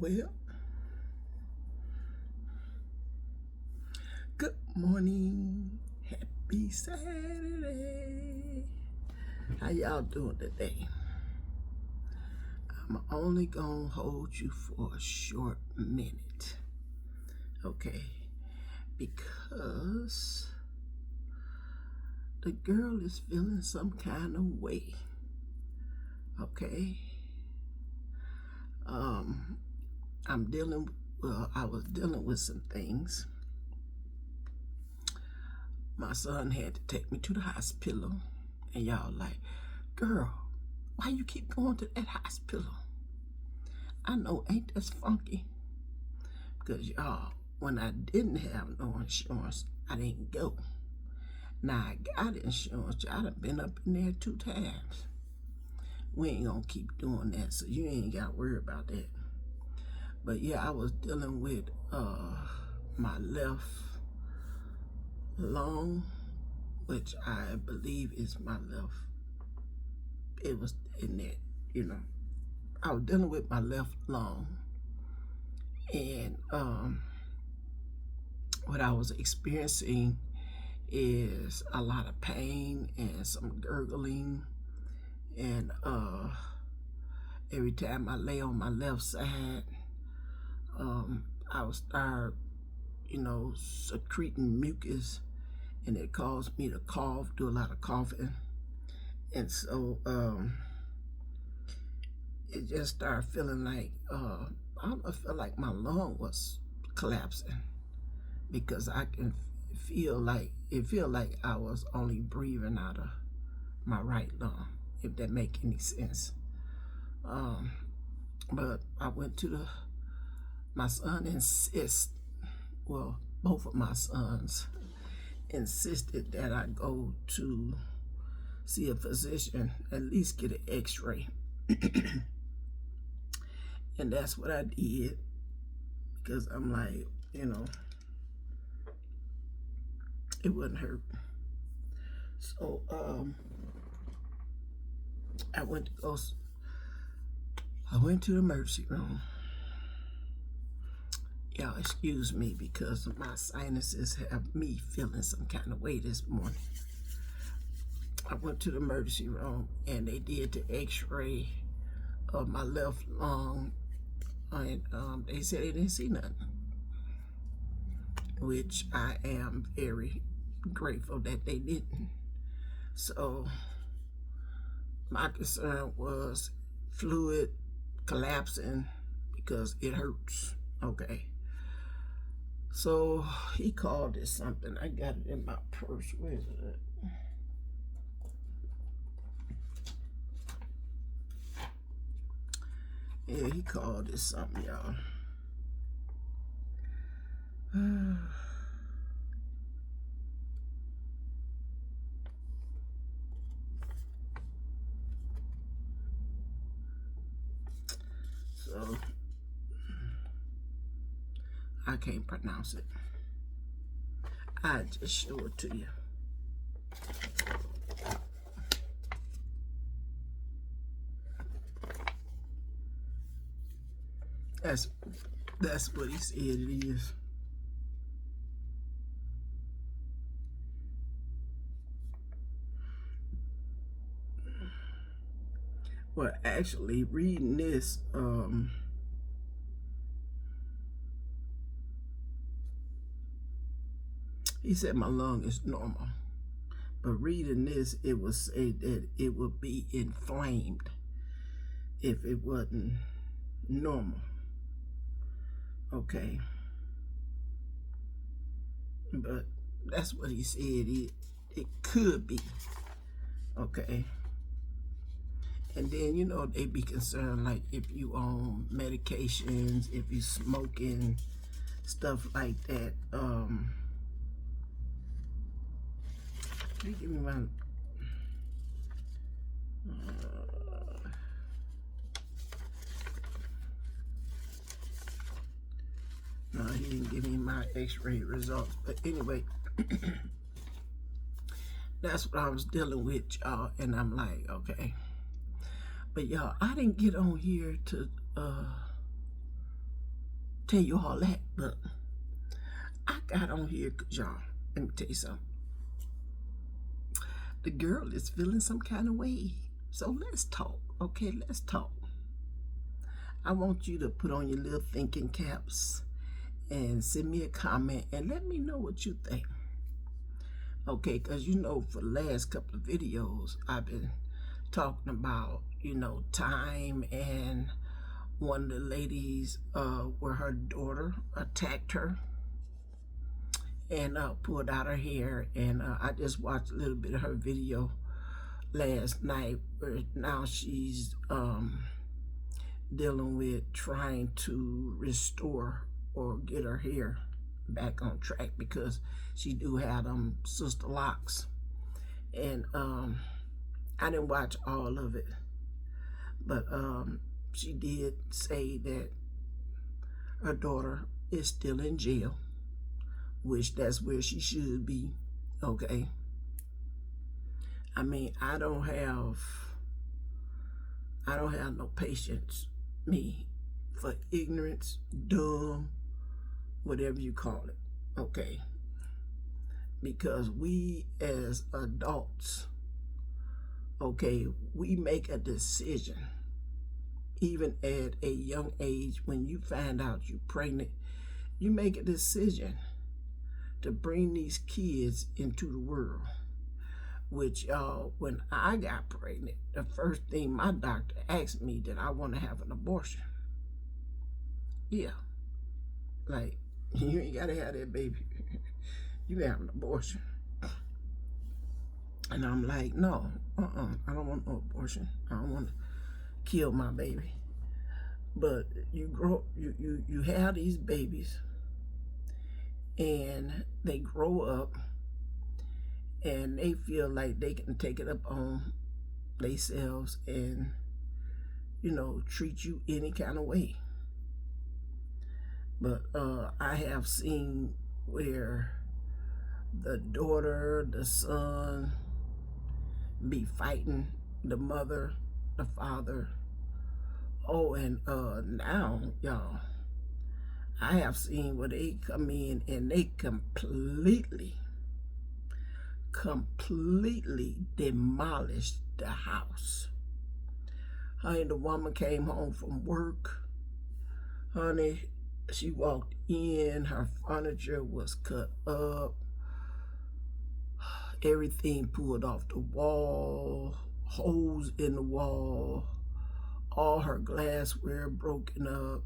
Well, good morning. Happy Saturday. How y'all doing today? I'm only gonna hold you for a short minute, okay? Because the girl is feeling some kind of way, okay? I was dealing with some things. My son had to take me to the hospital, and y'all like, girl, why you keep going to that hospital? I know, ain't that funky? Because y'all, when I didn't have no insurance, I didn't go. Now I got insurance, I done been up in there 2 times. We ain't gonna keep doing that, so you ain't gotta worry about that. But yeah, I was dealing with my left lung, which I believe is my left. It was in there, I was dealing with my left lung, and what I was experiencing is a lot of pain and some gurgling, and every time I lay on my left side, I would start, secreting mucus, and it caused me to cough, do a lot of coughing, and so it just started feeling like I don't know, I felt like my lung was collapsing, because I can feel like I was only breathing out of my right lung, if that make any sense. But I went to my son both of my sons insisted that I go to see a physician, at least get an x-ray. And that's what I did, because I'm like, it wouldn't hurt. So I went to the emergency room. Y'all excuse me, because my sinuses have me feeling some kind of way this morning. I went to the emergency room, and they did the x-ray of my left lung, and they said they didn't see nothing, which I am very grateful that they didn't. So my concern was fluid collapsing, because it hurts, okay? So he called it something. I got it in my purse. Where is it at? Yeah, he called it something, y'all. So I can't pronounce it. I just show it to you. That's what he said it is. Well, actually, reading this, he said my lung is normal. But reading this, it would say that it would be inflamed if it wasn't normal. Okay. But that's what he said. It could be. Okay. And then, they be concerned, like, if you on medications, if you smoking, stuff like that. Give me my... no, he didn't give me my x-ray results. But anyway, that's what I was dealing with, y'all. And I'm like, okay. But y'all, I didn't get on here to tell you all that, but I got on here because y'all, let me tell you something. The girl is feeling some kind of way. So let's talk, okay? Let's talk. I want you to put on your little thinking caps and send me a comment and let me know what you think. Okay, because you know, for the last couple of videos, I've been talking about, you know, time, and one of the ladies where her daughter attacked her and pulled out her hair, and I just watched a little bit of her video last night where now she's dealing with trying to restore or get her hair back on track because she do have sister locks. And I didn't watch all of it, but she did say that her daughter is still in jail, which that's where she should be, okay? I mean, I don't have no patience, me, for ignorance, dumb, whatever you call it, okay? Because we as adults, okay, we make a decision, even at a young age, when you find out you're pregnant, you make a decision to bring these kids into the world. Which, when I got pregnant, the first thing my doctor asked me, did I want to have an abortion? Yeah. Like, you ain't got to have that baby. You have an abortion. And I'm like, no, I don't want no abortion. I don't want to kill my baby. But you have these babies, and they grow up, and they feel like they can take it up on themselves and, you know, treat you any kind of way. But I have seen where the daughter, the son be fighting the mother, the father. Oh, and now, y'all, I have seen where they come in and they completely demolished the house. Honey, the woman came home from work. Honey, she walked in, her furniture was cut up, everything pulled off the wall, holes in the wall, all her glassware broken up.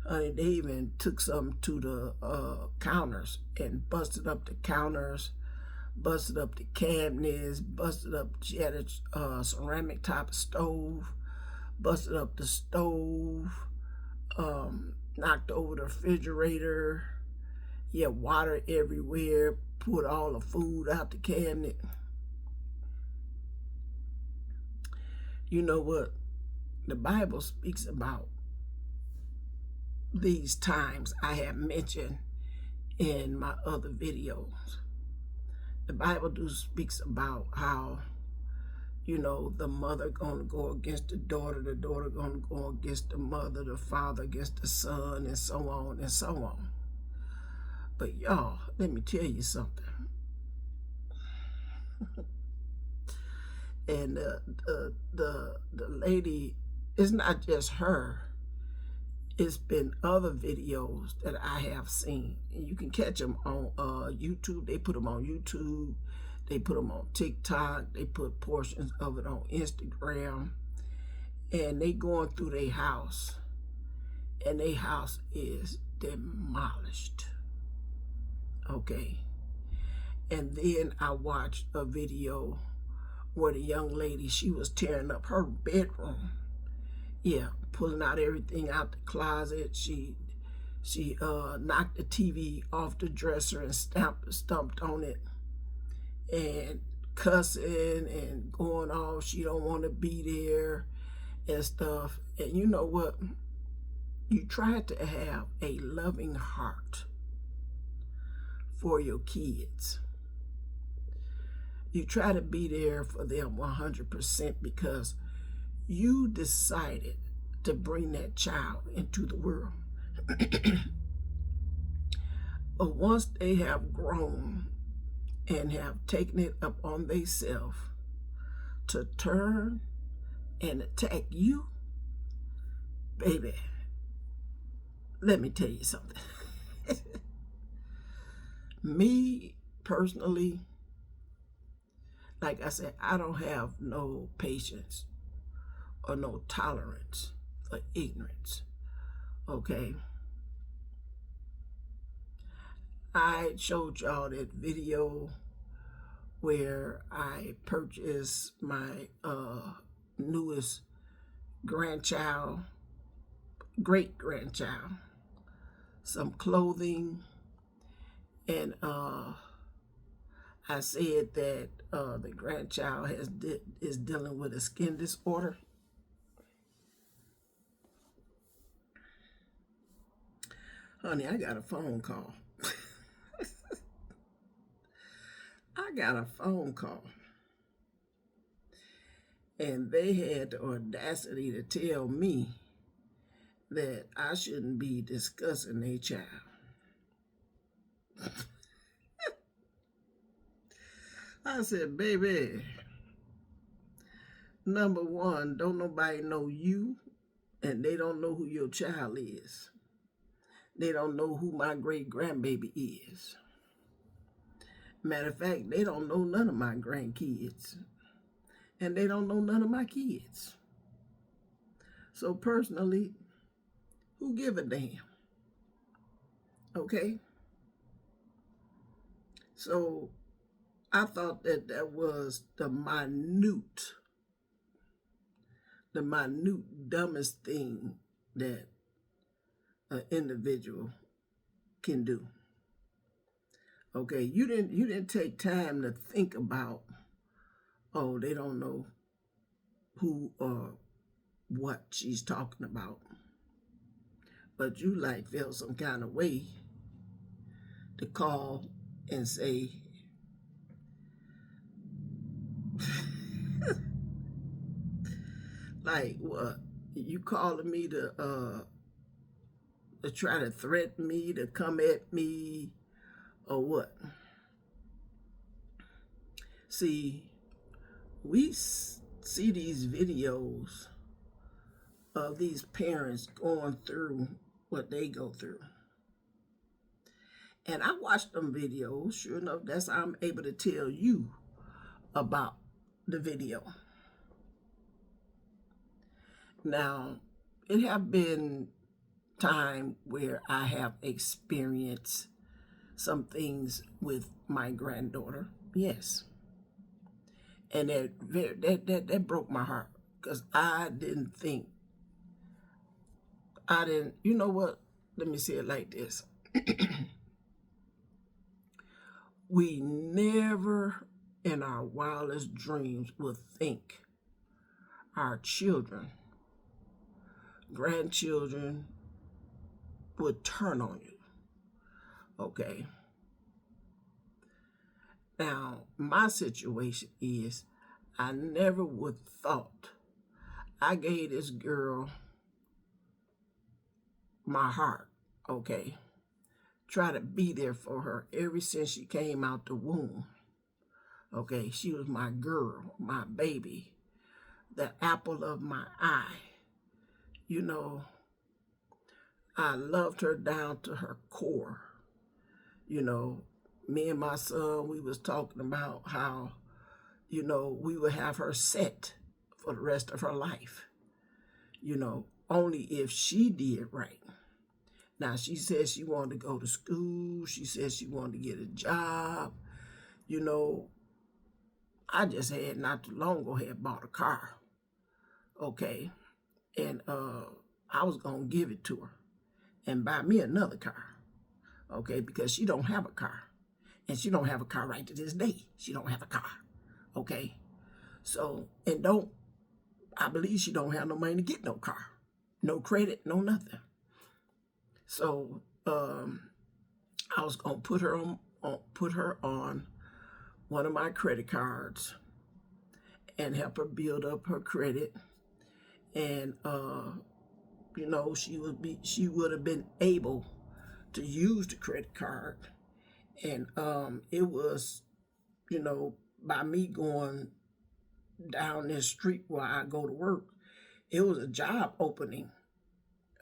Honey, they even took something to the counters and busted up the counters, busted up the cabinets, busted up, she had a ceramic type of stove, busted up the stove, knocked over the refrigerator, yeah, water everywhere, put all the food out the cabinet. You know what? The Bible speaks about these times I have mentioned in my other videos. The Bible speaks about how, you know, the mother gonna go against the daughter gonna go against the mother, the father against the son, and so on and so on. But y'all, let me tell you something. And the lady, it's not just her. It's been other videos that I have seen, and you can catch them on YouTube. They put them on YouTube. They put them on TikTok. They put portions of it on Instagram. And they going through their house, and their house is demolished. Okay. And then I watched a video where the young lady, she was tearing up her bedroom. Yeah, pulling out everything out the closet. She knocked the TV off the dresser and stumped on it, and cussing and going off. She don't want to be there and stuff. And you know what? You try to have a loving heart for your kids. You try to be there for them 100% because you decided to bring that child into the world. But once they have grown and have taken it upon themselves to turn and attack you, baby, let me tell you something. Me personally, like I said, I don't have no patience or no tolerance for ignorance. Okay? I showed y'all that video where I purchased my newest grandchild, great-grandchild, some clothing, and I said that the grandchild is dealing with a skin disorder. Honey, I got a phone call. I got a phone call. And they had the audacity to tell me that I shouldn't be discussing their child. I said, baby, number one, don't nobody know you, and they don't know who your child is. They don't know who my great-grandbaby is. Matter of fact, they don't know none of my grandkids. And they don't know none of my kids. So personally, who give a damn? Okay? So I thought that was the minute dumbest thing that an individual can do. Okay, you didn't take time to think about, oh, they don't know who or what she's talking about. But you like felt some kind of way to call and say, like, what? You calling me to try to threaten me, to come at me, or what? See, we see these videos of these parents going through what they go through. And I watched them videos. Sure enough, that's how I'm able to tell you about the video. Now, it have been time where I have experienced some things with my granddaughter. Yes. And that broke my heart, because you know what? Let me say it like this. We never in our wildest dreams would think our children, grandchildren, would turn on you. Okay? Now, my situation is, I never would thought I gave this girl my heart, okay? Try to be there for her ever since she came out the womb. Okay, she was my girl, my baby, the apple of my eye. You know, I loved her down to her core. You know, me and my son, we was talking about how, you know, we would have her set for the rest of her life. You know, only if she did right. Now, she said she wanted to go to school. She said she wanted to get a job. You know, I just had not too long ago had bought a car. Okay. And I was going to give it to her and buy me another car. Okay, because she don't have a car. And she don't have a car right to this day. She don't have a car. Okay. So, and I believe she don't have no money to get no car. No credit, no nothing. So, I was going to put her on one of my credit cards and help her build up her credit and she would have been able to use the credit card. And it was, by me going down this street where I go to work, it was a job opening.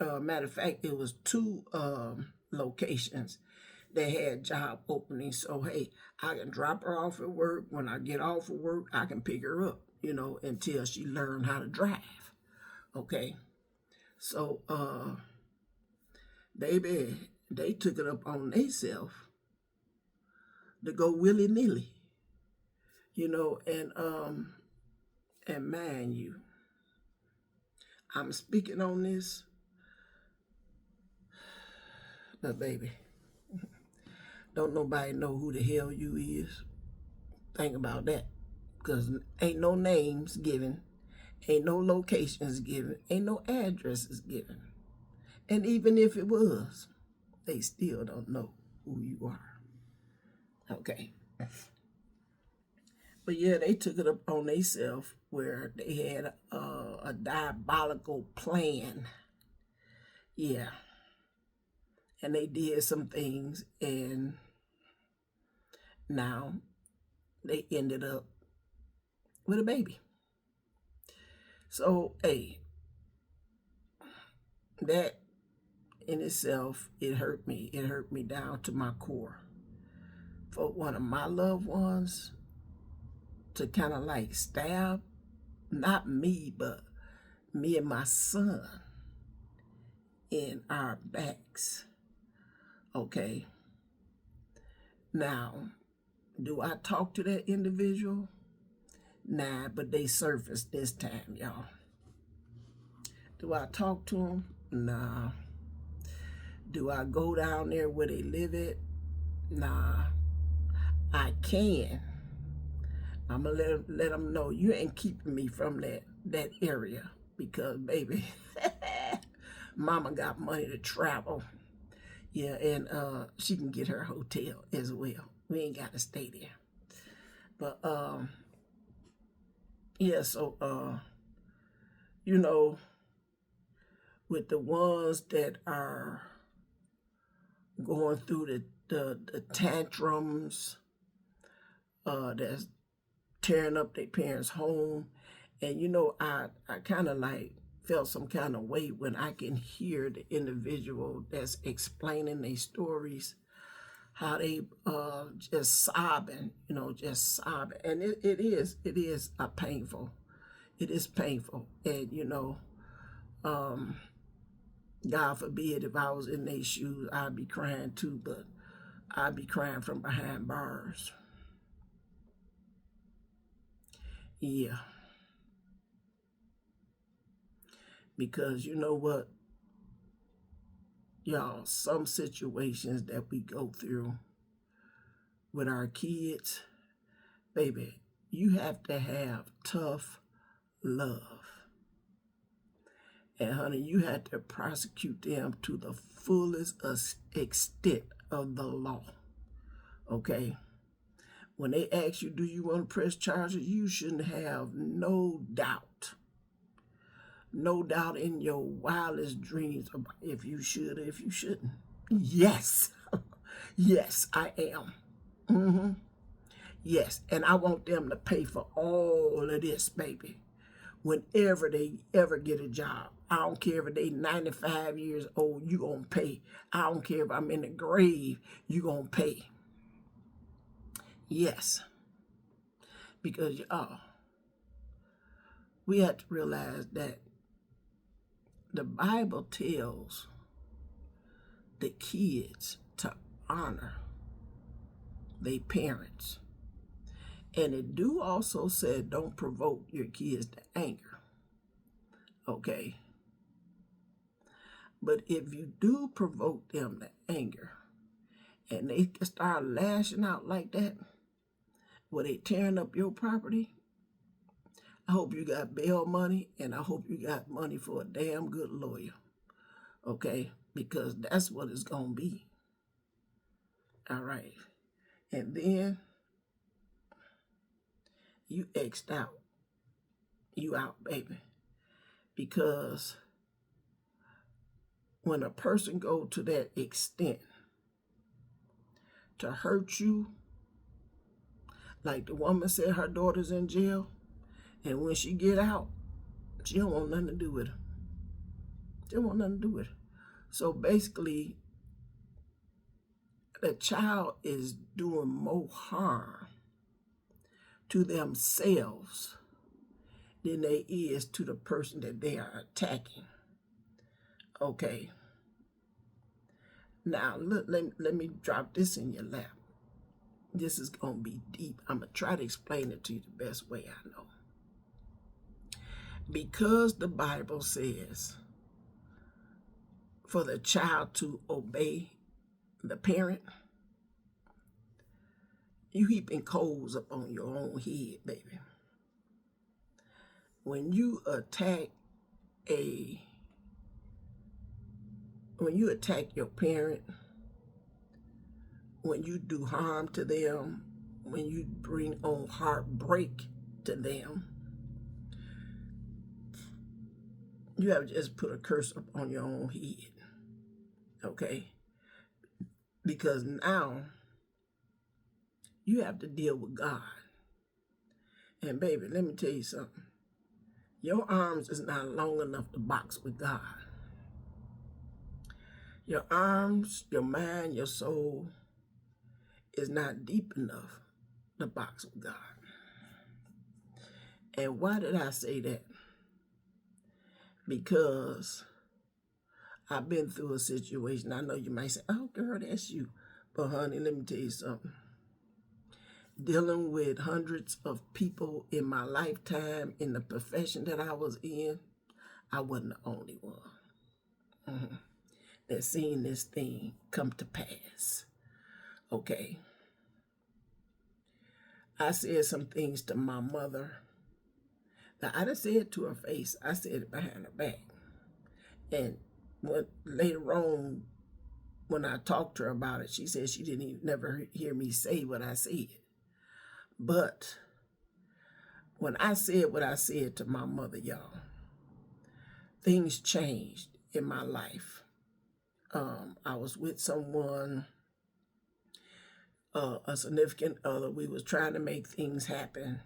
Matter of fact, it was two locations that had job openings. So hey, I can drop her off at work. When I get off of work, I can pick her up, until she learned how to drive. Okay. So baby, they took it up on themselves to go willy-nilly, and mind you, I'm speaking on this, but baby, don't nobody know who the hell you is. Think about that, because ain't no names given, ain't no locations given, ain't no addresses given. And even if it was, they still don't know who you are. Okay. But yeah, they took it up on themselves where they had a diabolical plan. Yeah. And they did some things, and now they ended up with a baby. So, hey, that in itself, it hurt me. It hurt me down to my core. For one of my loved ones to kind of like stab, not me, but me and my son in our backs. Okay. Now, do I talk to that individual? Nah, but they surfaced this time, y'all. Do I talk to them? Nah. Do I go down there where they live at? Nah. I can. I'm going to let them know you ain't keeping me from that area, because, baby, mama got money to travel. Yeah, and she can get her hotel as well. We ain't got to stay there. But, yeah, so, with the ones that are going through the tantrums, that's tearing up their parents' home, and I kind of like felt some kind of way when I can hear the individual that's explaining their stories, how they just sobbing, just sobbing, and it is painful. It is painful, and God forbid if I was in their shoes, I'd be crying too, but I'd be crying from behind bars. Yeah. Because you know what, y'all, some situations that we go through with our kids, baby, you have to have tough love. And honey, you have to prosecute them to the fullest extent of the law. Okay? When they ask you, do you want to press charges, you shouldn't have no doubt in your wildest dreams about if you should or if you shouldn't. Yes. Yes, I am. Yes, and I want them to pay for all of this, baby, whenever they ever get a job. I don't care if they 95 years old, you gonna pay. I don't care if I'm in the grave, you gonna pay. Yes. Because we have to realize that the Bible tells the kids to honor their parents. And it do also say don't provoke your kids to anger. Okay? But if you do provoke them to anger and they start lashing out like that, where they tearing up your property, I hope you got bail money, and I hope you got money for a damn good lawyer. Okay? Because that's what it's going to be. All right. And then you X'd out. You out, baby. Because when a person go to that extent to hurt you, like the woman said her daughter's in jail, and when she get out, she don't want nothing to do with her. She don't want nothing to do with her. So basically, the child is doing more harm to themselves than they is to the person that they are attacking. Okay. Now, let me drop this in your lap. This is going to be deep. I'm going to try to explain it to you the best way I know. Because the Bible says for the child to obey the parent, you heaping coals up on your own head, baby. When you attack your parent, when you do harm to them, when you bring on heartbreak to them, you have just put a curse up on your own head, okay? Because now you have to deal with God. And baby, let me tell you something. Your arms is not long enough to box with God. Your arms, your mind, your soul is not deep enough to box with God. And why did I say that? Because I've been through a situation. I know you might say, oh, girl, that's you. But honey, let me tell you something. Dealing with hundreds of people in my lifetime in the profession that I was in, I wasn't the only one that seen this thing come to pass. Okay. I said some things to my mother that I didn't say it to her face. I said it behind her back. And later on, when I talked to her about it, she said she didn't even never hear me say what I said. But when I said what I said to my mother, y'all, things changed in my life. I was with someone, a significant other. We was trying to make things happen.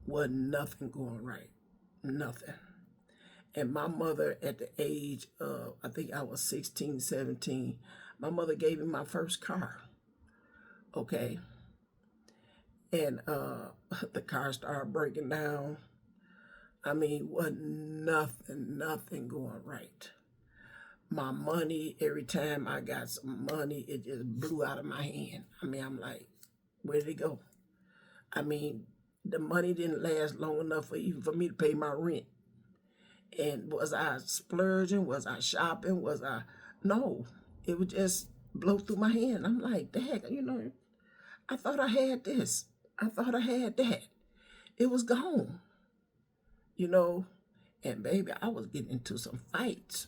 Wasn't nothing going right. Nothing. And my mother, at the age of, I think I was 16, 17, my mother gave me my first car. Okay. And the car started breaking down. I mean, wasn't nothing going right. My money, every time I got some money, it just blew out of my hand. I mean, I'm like, where did it go? I mean, the money didn't last long enough even for me to pay my rent. And was I splurging? Was I shopping? No, it would just blow through my hand. I'm like, dang, I thought I had this. I thought I had that. It was gone, and baby, I was getting into some fights.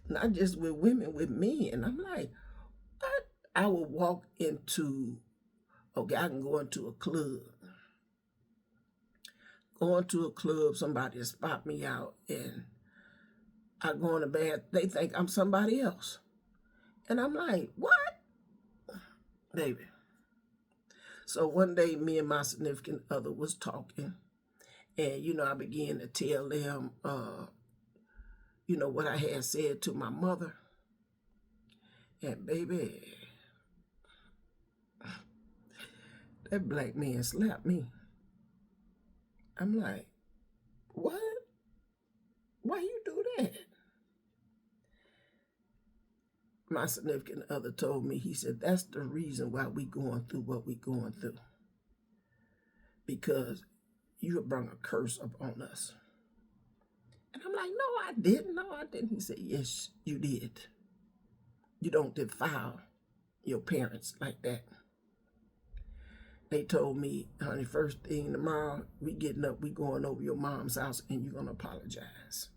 Not just with women, with men. I'm like, what? I would walk into, I can go into a club. Going to a club, somebody will spot me out, and I go in the bath. They think I'm somebody else. And I'm like, what? Baby. So one day, me and my significant other was talking, and, I began to tell them, what I had said to my mother. And baby, that black man slapped me. I'm like, what? Why you do that? My significant other told me, he said, that's the reason why we going through what we going through. Because you brought a curse upon us. And I'm like, no, I didn't. He said, yes, you did. You don't defile your parents like that. They told me, honey, first thing tomorrow, we getting up, we going over your mom's house, and you're going to apologize.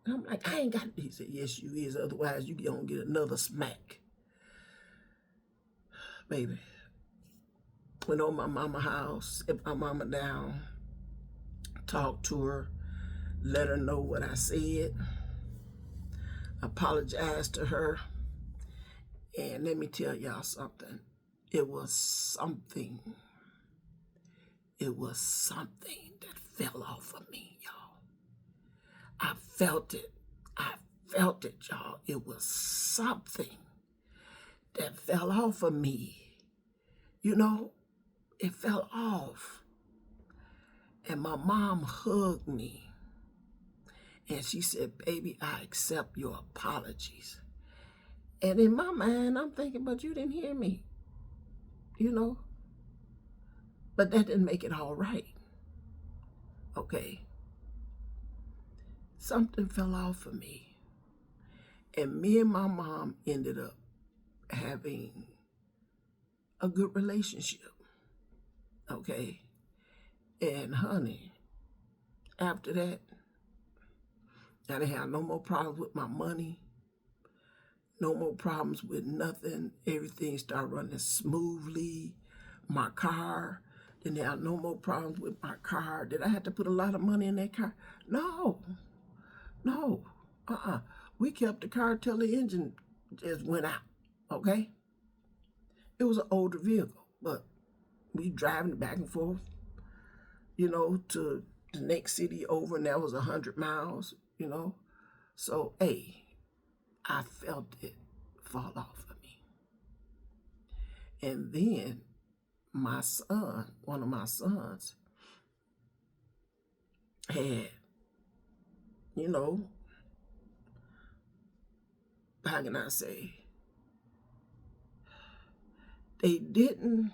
And I'm like, I ain't got it. He said, yes, you is. Otherwise, you going to get another smack. Baby, went on my mama's house, sit my mama down, talked to her, let her know what I said, apologized to her, and let me tell y'all something. It was something. It was something that fell off of me, y'all. I felt it. I felt it, y'all. It was something that fell off of me. You know, it fell off. And my mom hugged me. And she said, baby, I accept your apologies. And in my mind, I'm thinking, but you didn't hear me. You know? But that didn't make it all right. Okay? Something fell off of me. And me and my mom ended up having a good relationship. Okay? And honey, after that, I didn't have no more problems with my money. No more problems with nothing. Everything started running smoothly. My car, didn't have no more problems with my car. Did I have to put a lot of money in that car? No. We kept the car till the engine just went out, okay? It was an older vehicle, but we driving back and forth, you know, to the next city over, and that was 100 miles, you know? So, hey, I felt it fall off of me. And then my son, one of my sons, had, you know, how can I say, they didn't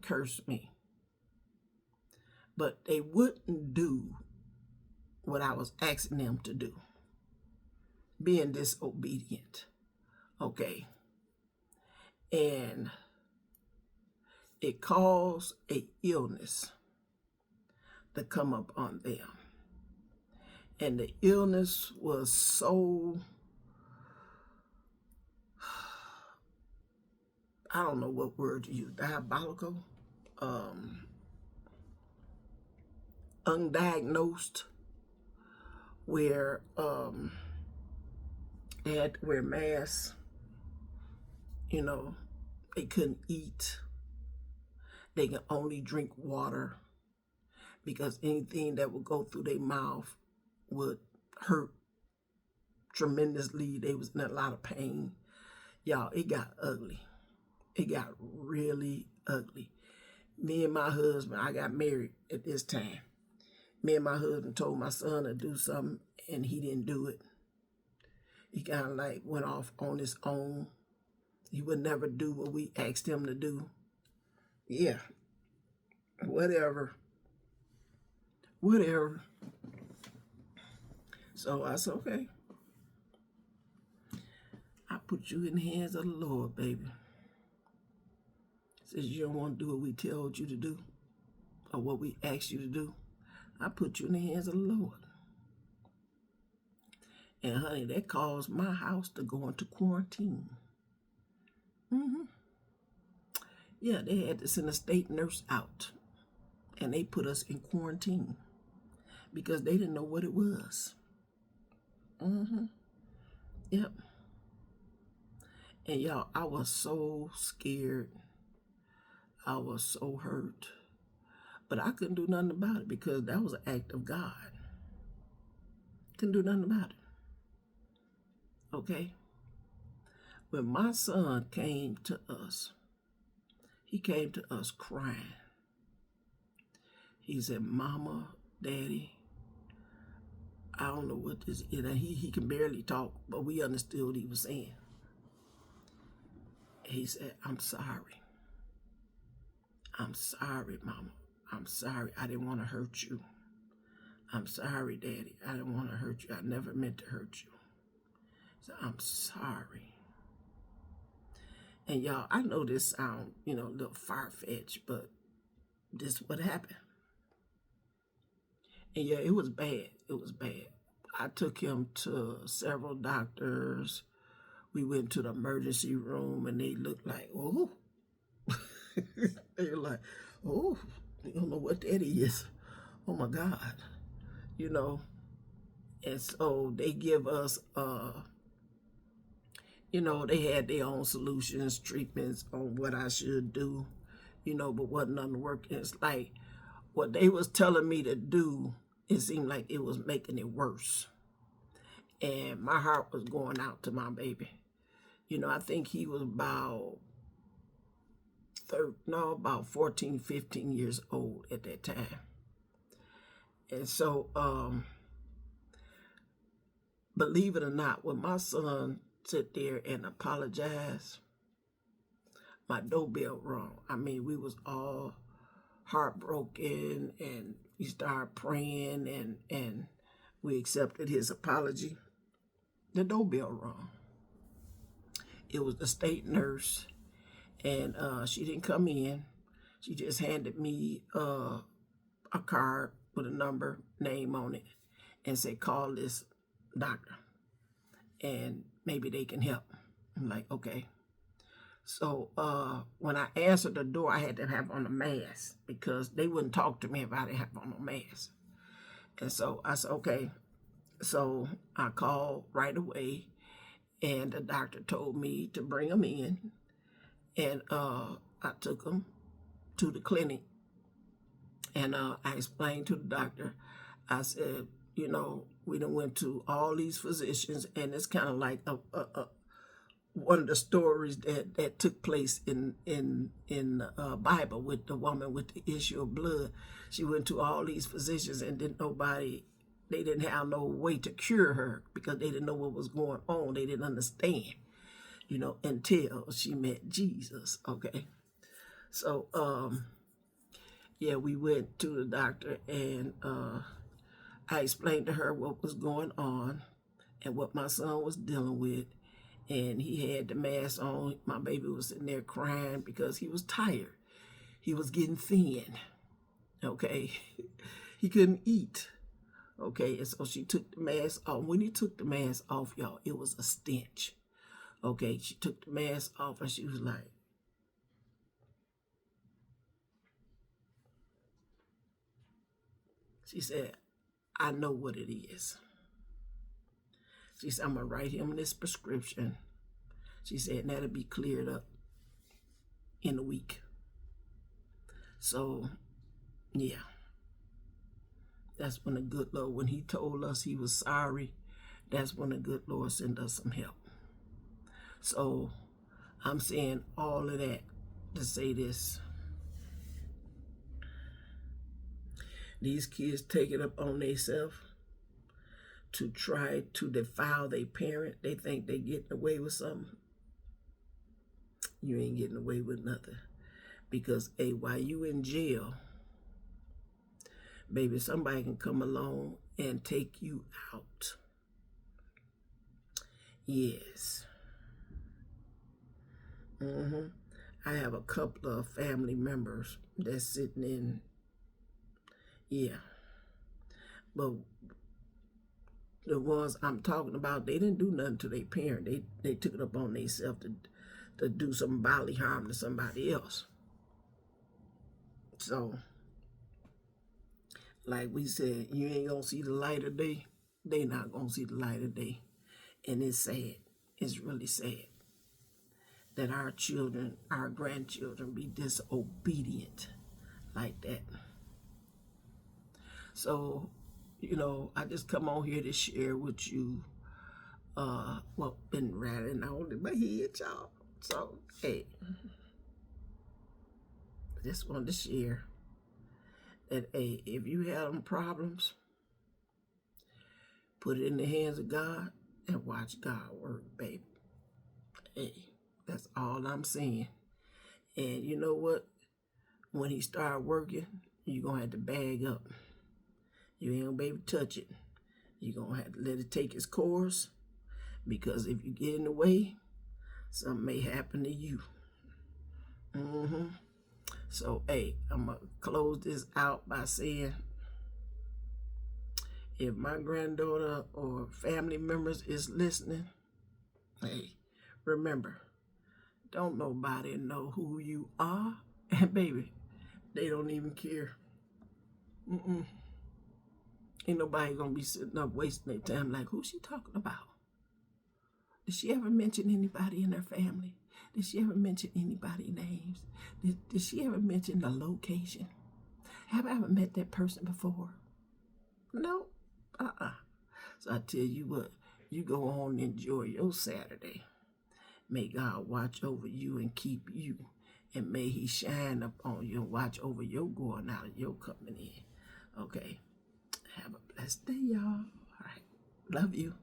curse me, but they wouldn't do what I was asking them to do, being disobedient, okay? And it caused an illness to come up on them. And the illness was so, I don't know what word to use, diabolical, undiagnosed, where they had to wear masks, you know, they couldn't eat, they could only drink water, because anything that would go through their mouth would hurt tremendously. They was in a lot of pain. Y'all, it got ugly. It got really ugly. Me and my husband, I got married at this time. Me and my husband told my son to do something, and he didn't do it. He kind of like went off on his own. He would never do what we asked him to do. Yeah, whatever. So I said, okay. I put you in the hands of the Lord, baby. Since you don't want to do what we told you to do, or what we asked you to do, I put you in the hands of the Lord. And honey, that caused my house to go into quarantine. Yeah, they had to send a state nurse out, and they put us in quarantine because they didn't know what it was. Yep. And y'all, I was so scared. I was so hurt. But I couldn't do nothing about it because that was an act of God. Couldn't do nothing about it. Okay? When my son came to us, he came to us crying. He said, Mama, Daddy, I don't know what this is. And he can barely talk, but we understood what he was saying. He said, I'm sorry. I'm sorry, Mama. I'm sorry. I didn't want to hurt you. I'm sorry, Daddy. I didn't want to hurt you. I never meant to hurt you. So I'm sorry. And y'all, I know this sound, a little far-fetched, but this is what happened. And yeah, it was bad. It was bad. I took him to several doctors. We went to the emergency room, and they looked like, oh. They were like, oh, we don't know what that is. Oh, my God. you know. And so they give us, they had their own solutions, treatments on what I should do, but wasn't none working. It's like what they was telling me to do, it seemed like it was making it worse. And my heart was going out to my baby. I think he was about about 14, 15 years old at that time. And so, believe it or not, when my son sit there and apologize, my doorbell rung. I mean, we was all heartbroken, and we started praying, and we accepted his apology. The doorbell rung. It was the state nurse, and she didn't come in. She just handed me a card with a number, name on it, and said, call this doctor, and maybe they can help. I'm like, okay. So when I answered the door, I had to have on a mask because they wouldn't talk to me if I didn't have on a mask. And so I said, okay. So I called right away, and the doctor told me to bring him in, and I took him to the clinic, and I explained to the doctor, I said, we done went to all these physicians, and it's kind of like one of the stories that took place in the Bible with the woman with the issue of blood. She went to all these physicians, and they didn't have no way to cure her because they didn't know what was going on. They didn't understand, until she met Jesus. Okay. So, we went to the doctor, and I explained to her what was going on and what my son was dealing with. And he had the mask on. My baby was sitting there crying because he was tired. He was getting thin. Okay. He couldn't eat. Okay. And so she took the mask off. When he took the mask off, y'all, it was a stench. Okay. She took the mask off, and she was like, she said, I know what it is. She said, I'm going to write him this prescription. She said, that'll be cleared up in a week. So, yeah. That's when the good Lord, when he told us he was sorry, that's when the good Lord sent us some help. So, I'm saying all of that to say this. These kids take it up on themselves to try to defile their parent. They think they getting away with something. You ain't getting away with nothing. Because, while you in jail, baby, somebody can come along and take you out. Yes. I have a couple of family members that's sitting in, but the ones I'm talking about, they didn't do nothing to their parent. They took it up on themselves to do some bodily harm to somebody else. So, like we said, you ain't gonna see the light of day. They not gonna see the light of day. And it's sad. It's really sad that our children, our grandchildren be disobedient like that. So, I just come on here to share with you what been rattling on in my head, y'all. So, I just wanted to share that, if you have them problems, put it in the hands of God and watch God work, baby. That's all I'm saying. And you know what? When he start working, you're going to have to bag up. You ain't going to be able to touch it. You're going to have to let it take its course, because if you get in the way, something may happen to you. So, I'm going to close this out by saying, if my granddaughter or family members is listening, remember, don't nobody know who you are. And baby, they don't even care. Ain't nobody gonna be sitting up wasting their time like, who's she talking about? Did she ever mention anybody in her family? Did she ever mention anybody's names? Did she ever mention the location? Have I ever met that person before? No. So I tell you what, you go on and enjoy your Saturday. May God watch over you and keep you. And may he shine upon you and watch over your going out and your coming in. Okay. Have a blessed day, y'all. All right. Love you.